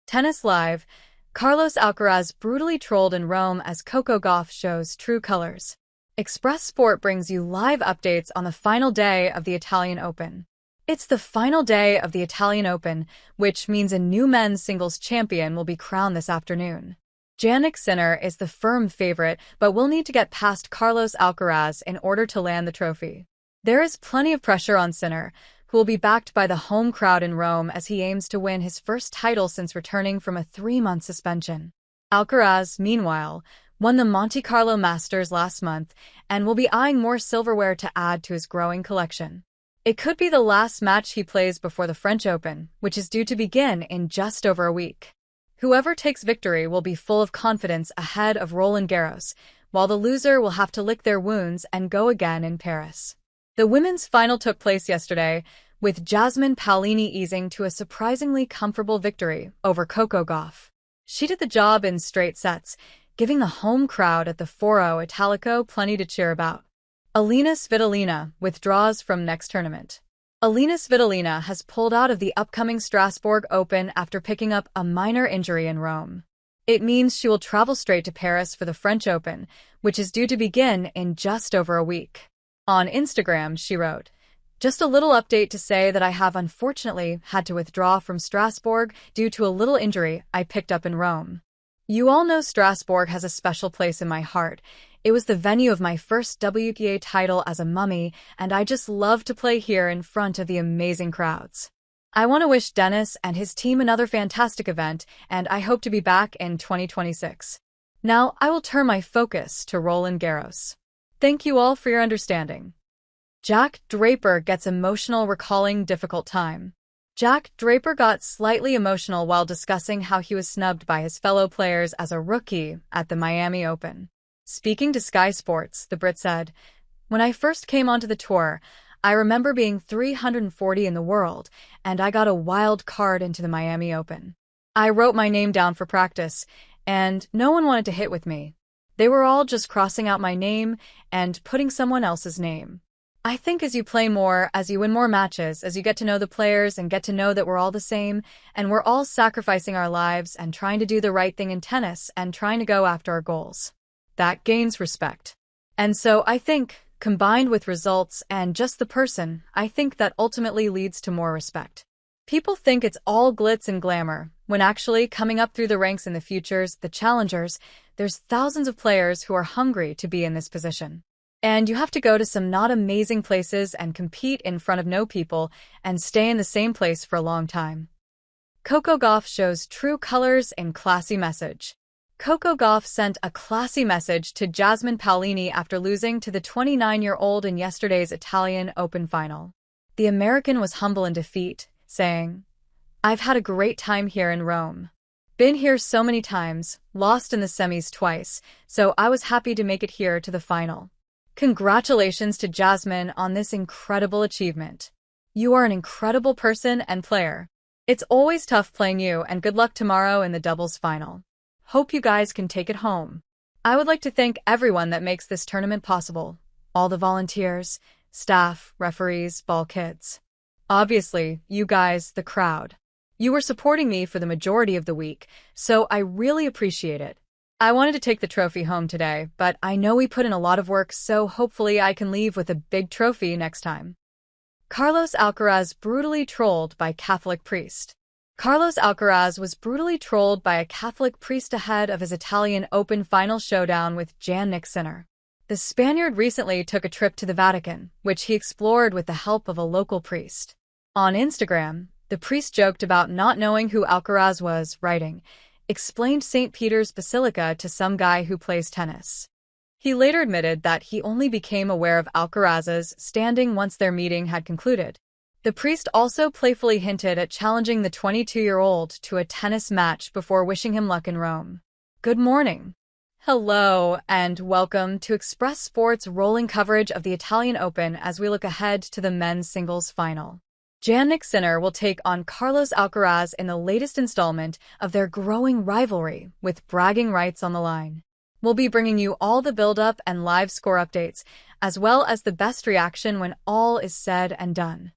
Tennis Live. Carlos Alcaraz brutally trolled in Rome as Coco Gauff shows true colors. Express Sport brings you live updates on the final day of the Italian Open. It's the final day of the Italian Open, which means a new men's singles champion will be crowned this afternoon. Jannik Sinner is the firm favorite, but will need to get past Carlos Alcaraz in order to land the trophy. There is plenty of pressure on Sinner, who will be backed by the home crowd in Rome as he aims to win his first title since returning from a 3-month suspension. Alcaraz, meanwhile, won the Monte Carlo Masters last month and will be eyeing more silverware to add to his growing collection. It could be the last match he plays before the French Open, which is due to begin in just over a week. Whoever takes victory will be full of confidence ahead of Roland Garros, while the loser will have to lick their wounds and go again in Paris. The women's final took place yesterday, with Jasmine Paolini easing to a surprisingly comfortable victory over Coco Gauff. She did the job in straight sets, giving the home crowd at the Foro Italico plenty to cheer about. Alina Svitolina withdraws from next tournament. Alina Svitolina has pulled out of the upcoming Strasbourg Open after picking up a minor injury in Rome. It means she will travel straight to Paris for the French Open, which is due to begin in just over a week. On Instagram, she wrote, "Just a little update to say that I have unfortunately had to withdraw from Strasbourg due to a little injury I picked up in Rome. You all know Strasbourg has a special place in my heart. It was the venue of my first WTA title as a mummy, and I just love to play here in front of the amazing crowds. I want to wish Dennis and his team another fantastic event, and I hope to be back in 2026. Now I will turn my focus to Roland Garros. Thank you all for your understanding." Jack Draper gets emotional recalling difficult time. Jack Draper got slightly emotional while discussing how he was snubbed by his fellow players as a rookie at the Miami Open. Speaking to Sky Sports, the Brit said, "When I first came onto the tour, I remember being 340 in the world, and I got a wild card into the Miami Open. I wrote my name down for practice, and no one wanted to hit with me. They were all just crossing out my name and putting someone else's name. I think as you play more, as you win more matches, as you get to know the players and get to know that we're all the same, and we're all sacrificing our lives and trying to do the right thing in tennis and trying to go after our goals. That gains respect. And so I think, combined with results and just the person, I think that ultimately leads to more respect. People think it's all glitz and glamour, when actually coming up through the ranks in the futures, the challengers, there's thousands of players who are hungry to be in this position. And you have to go to some not amazing places and compete in front of no people and stay in the same place for a long time." Coco Gauff shows true colors in classy message. Coco Gauff sent a classy message to Jasmine Paolini after losing to the 29-year-old in yesterday's Italian Open final. The American was humble in defeat, saying, "I've had a great time here in Rome. Been here so many times, lost in the semis twice, so I was happy to make it here to the final. Congratulations to Jasmine on this incredible achievement. You are an incredible person and player. It's always tough playing you, and good luck tomorrow in the doubles final. Hope you guys can take it home. I would like to thank everyone that makes this tournament possible. All the volunteers, staff, referees, ball kids. Obviously, you guys, the crowd. You were supporting me for the majority of the week, so I really appreciate it. I wanted to take the trophy home today, but I know we put in a lot of work, so hopefully I can leave with a big trophy next time." Carlos Alcaraz brutally trolled by Catholic priest. Carlos Alcaraz was brutally trolled by a Catholic priest ahead of his Italian Open final showdown with Jannik Sinner. The Spaniard recently took a trip to the Vatican, which he explored with the help of a local priest. On Instagram, the priest joked about not knowing who Alcaraz was, writing, "Explained St. Peter's Basilica to some guy who plays tennis." He later admitted that he only became aware of Alcaraz's standing once their meeting had concluded. The priest also playfully hinted at challenging the 22-year-old to a tennis match before wishing him luck in Rome. Good morning. Hello, and welcome to Express Sports' rolling coverage of the Italian Open as we look ahead to the men's singles final. Jannik Sinner will take on Carlos Alcaraz in the latest installment of their growing rivalry, with bragging rights on the line. We'll be bringing you all the build-up and live score updates, as well as the best reaction when all is said and done.